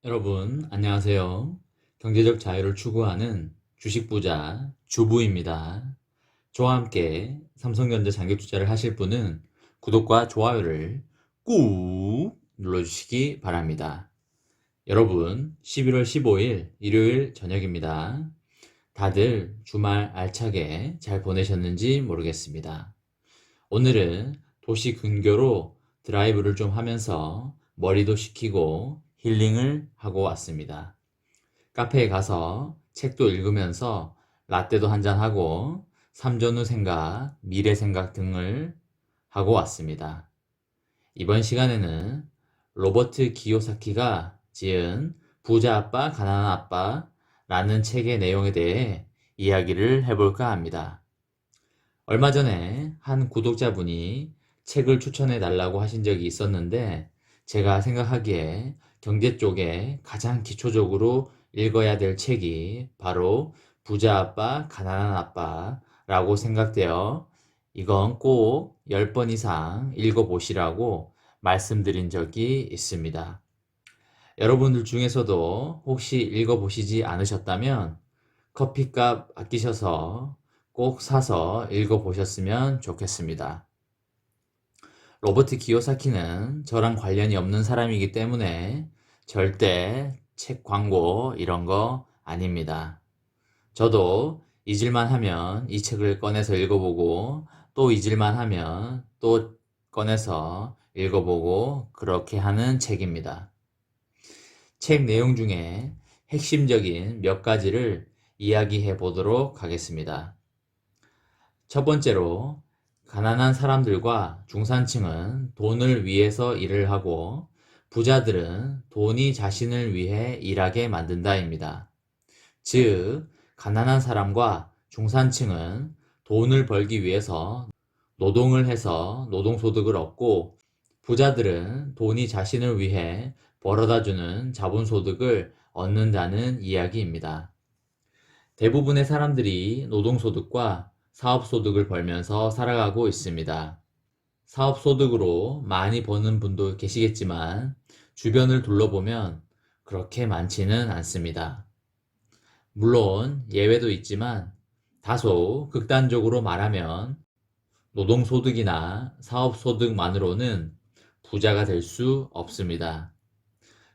여러분, 안녕하세요. 경제적 자유를 추구하는 주식 부자 주부입니다. 저와 함께 삼성전자 장기 투자를 하실 분은 구독과 좋아요를 꾹 눌러주시기 바랍니다. 여러분, 11월 15일 일요일 저녁입니다. 다들 주말 알차게 잘 보내셨는지 모르겠습니다. 오늘은 도시 근교로 드라이브를 좀 하면서 머리도 식히고 힐링을 하고 왔습니다. 카페에 가서 책도 읽으면서 라떼도 한잔하고 삼전후 생각, 미래 생각 등을 하고 왔습니다. 이번 시간에는 로버트 기요사키가 지은 부자 아빠, 가난한 아빠 라는 책의 내용에 대해 이야기를 해볼까 합니다. 얼마 전에 한 구독자분이 책을 추천해 달라고 하신 적이 있었는데 제가 생각하기에 경제 쪽에 가장 기초적으로 읽어야 될 책이 바로 부자 아빠, 가난한 아빠라고 생각되어 이건 꼭 10번 이상 읽어보시라고 말씀드린 적이 있습니다. 여러분들 중에서도 혹시 읽어보시지 않으셨다면 커피값 아끼셔서 꼭 사서 읽어보셨으면 좋겠습니다. 로버트 기요사키는 저랑 관련이 없는 사람이기 때문에 절대 책 광고 이런 거 아닙니다. 저도 잊을만 하면 이 책을 꺼내서 읽어보고 또 잊을만 하면 또 꺼내서 읽어보고 그렇게 하는 책입니다. 책 내용 중에 핵심적인 몇 가지를 이야기해 보도록 하겠습니다. 첫 번째로, 가난한 사람들과 중산층은 돈을 위해서 일을 하고 부자들은 돈이 자신을 위해 일하게 만든다입니다. 즉, 가난한 사람과 중산층은 돈을 벌기 위해서 노동을 해서 노동소득을 얻고 부자들은 돈이 자신을 위해 벌어다주는 자본소득을 얻는다는 이야기입니다. 대부분의 사람들이 노동소득과 사업소득을 벌면서 살아가고 있습니다. 사업소득으로 많이 버는 분도 계시겠지만 주변을 둘러보면 그렇게 많지는 않습니다. 물론 예외도 있지만 다소 극단적으로 말하면 노동소득이나 사업소득만으로는 부자가 될 수 없습니다.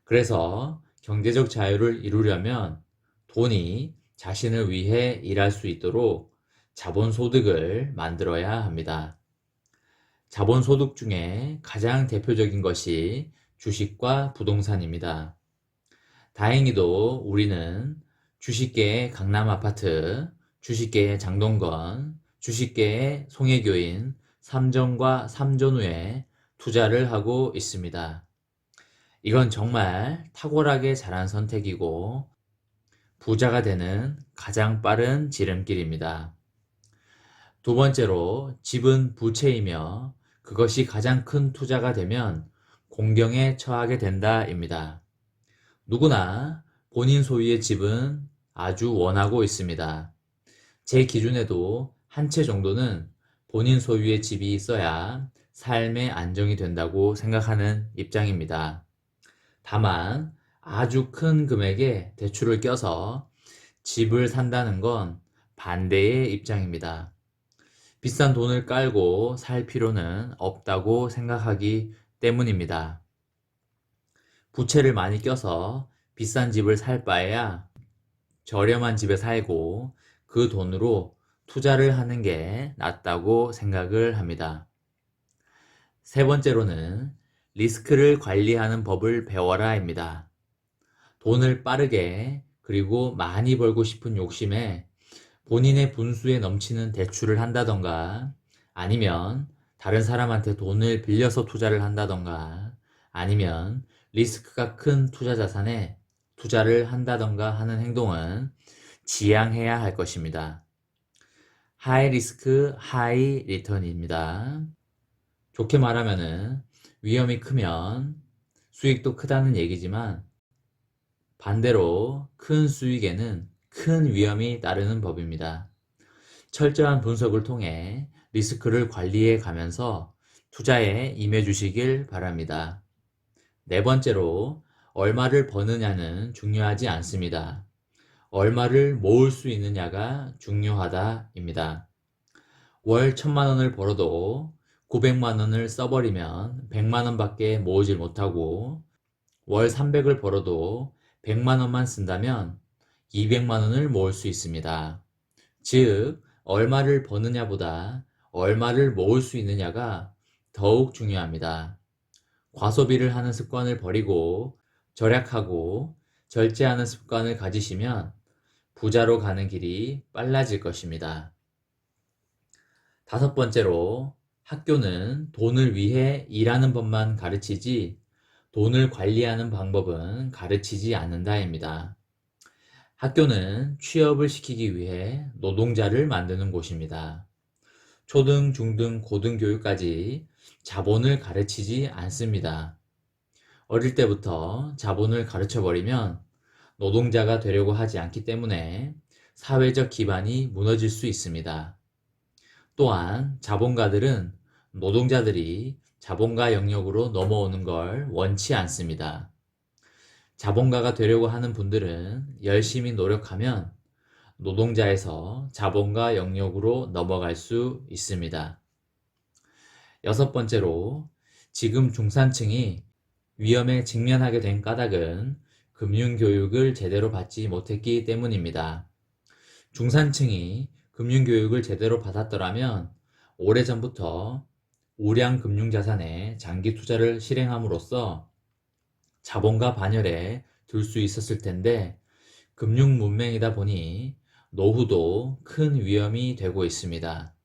그래서 경제적 자유를 이루려면 돈이 자신을 위해 일할 수 있도록 자본소득을 만들어야 합니다. 자본소득 중에 가장 대표적인 것이 주식과 부동산입니다. 다행히도 우리는 주식계의 강남아파트, 주식계의 장동건, 주식계의 송혜교인, 삼정과 삼전후에 투자를 하고 있습니다. 이건 정말 탁월하게 잘한 선택이고 부자가 되는 가장 빠른 지름길입니다. 두 번째로, 집은 부채이며 그것이 가장 큰 투자가 되면 공경에 처하게 된다입니다. 누구나 본인 소유의 집은 아주 원하고 있습니다. 제 기준에도 한 채 정도는 본인 소유의 집이 있어야 삶의 안정이 된다고 생각하는 입장입니다. 다만 아주 큰 금액의 대출을 껴서 집을 산다는 건 반대의 입장입니다. 비싼 돈을 깔고 살 필요는 없다고 생각하기 때문입니다. 부채를 많이 껴서 비싼 집을 살 바에야 저렴한 집에 살고 그 돈으로 투자를 하는 게 낫다고 생각을 합니다. 세 번째로는 리스크를 관리하는 법을 배워라입니다. 돈을 빠르게 그리고 많이 벌고 싶은 욕심에 본인의 분수에 넘치는 대출을 한다던가 아니면 다른 사람한테 돈을 빌려서 투자를 한다던가 아니면 리스크가 큰 투자 자산에 투자를 한다던가 하는 행동은 지양해야 할 것입니다. 하이 리스크, 하이 리턴입니다. 좋게 말하면은 위험이 크면 수익도 크다는 얘기지만 반대로 큰 수익에는 큰 위험이 따르는 법입니다. 철저한 분석을 통해 리스크를 관리해 가면서 투자에 임해 주시길 바랍니다. 네 번째로, 얼마를 버느냐는 중요하지 않습니다. 얼마를 모을 수 있느냐가 중요하다입니다. 월 1,000만 원을 벌어도 900만 원을 써버리면 100만 원밖에 모으질 못하고 월 300을 벌어도 100만 원만 쓴다면 200만 원을 모을 수 있습니다. 즉, 얼마를 버느냐보다 얼마를 모을 수 있느냐가 더욱 중요합니다. 과소비를 하는 습관을 버리고 절약하고 절제하는 습관을 가지시면 부자로 가는 길이 빨라질 것입니다. 5번째로, 학교는 돈을 위해 일하는 법만 가르치지 돈을 관리하는 방법은 가르치지 않는다입니다. 학교는 취업을 시키기 위해 노동자를 만드는 곳입니다. 초등, 중등, 고등교육까지 자본을 가르치지 않습니다. 어릴 때부터 자본을 가르쳐버리면 노동자가 되려고 하지 않기 때문에 사회적 기반이 무너질 수 있습니다. 또한 자본가들은 노동자들이 자본가 영역으로 넘어오는 걸 원치 않습니다. 자본가가 되려고 하는 분들은 열심히 노력하면 노동자에서 자본가 영역으로 넘어갈 수 있습니다. 6번째로, 지금 중산층이 위험에 직면하게 된 까닭은 금융교육을 제대로 받지 못했기 때문입니다. 중산층이 금융교육을 제대로 받았더라면 오래전부터 우량 금융자산에 장기 투자를 실행함으로써 자본가 반열에 들 수 있었을 텐데 금융 문맹이다 보니 노후도 큰 위험이 되고 있습니다.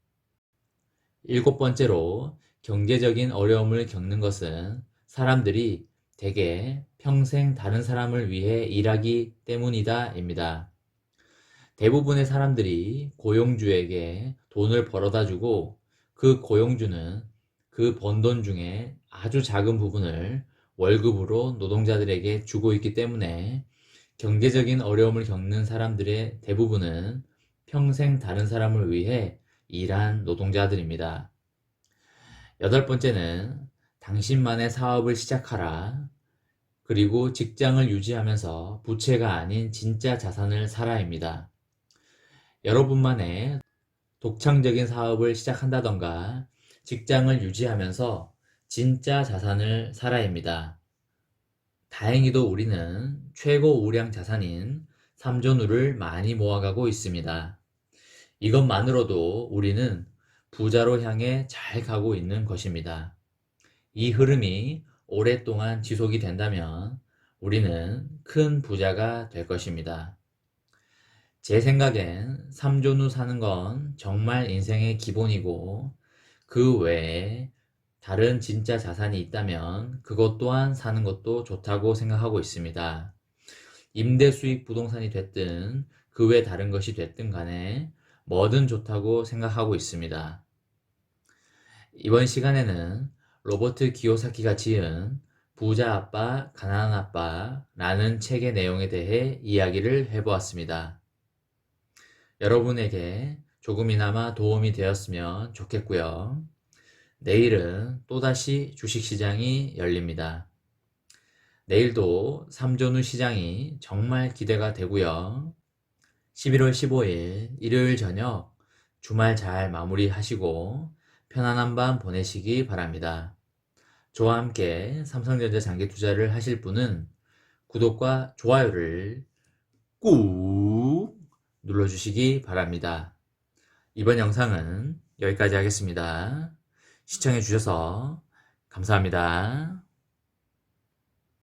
7번째로, 경제적인 어려움을 겪는 것은 사람들이 대개 평생 다른 사람을 위해 일하기 때문이다입니다. 대부분의 사람들이 고용주에게 돈을 벌어다 주고 그 고용주는 그 번 돈 중에 아주 작은 부분을 월급으로 노동자들에게 주고 있기 때문에 경제적인 어려움을 겪는 사람들의 대부분은 평생 다른 사람을 위해 일한 노동자들입니다. 8번째는, 당신만의 사업을 시작하라. 그리고 직장을 유지하면서 부채가 아닌 진짜 자산을 사라입니다. 여러분만의 독창적인 사업을 시작한다던가 직장을 유지하면서 진짜 자산을 사라입니다. 다행히도 우리는 최고 우량 자산인 삼존우를 많이 모아가고 있습니다. 이것만으로도 우리는 부자로 향해 잘 가고 있는 것입니다. 이 흐름이 오랫동안 지속이 된다면 우리는 큰 부자가 될 것입니다. 제 생각엔 삼존우 사는 건 정말 인생의 기본이고 그 외에 다른 진짜 자산이 있다면 그것 또한 사는 것도 좋다고 생각하고 있습니다. 임대 수익 부동산이 됐든 그 외 다른 것이 됐든 간에 뭐든 좋다고 생각하고 있습니다. 이번 시간에는 로버트 기요사키가 지은 부자 아빠, 가난한 아빠라는 책의 내용에 대해 이야기를 해보았습니다. 여러분에게 조금이나마 도움이 되었으면 좋겠고요. 내일은 또다시 주식시장이 열립니다. 내일도 삼존우 시장이 정말 기대가 되고요. 11월 15일 일요일 저녁 주말 잘 마무리하시고 편안한 밤 보내시기 바랍니다. 저와 함께 삼성전자 장기 투자를 하실 분은 구독과 좋아요를 꾹 눌러주시기 바랍니다. 이번 영상은 여기까지 하겠습니다. 시청해주셔서 감사합니다.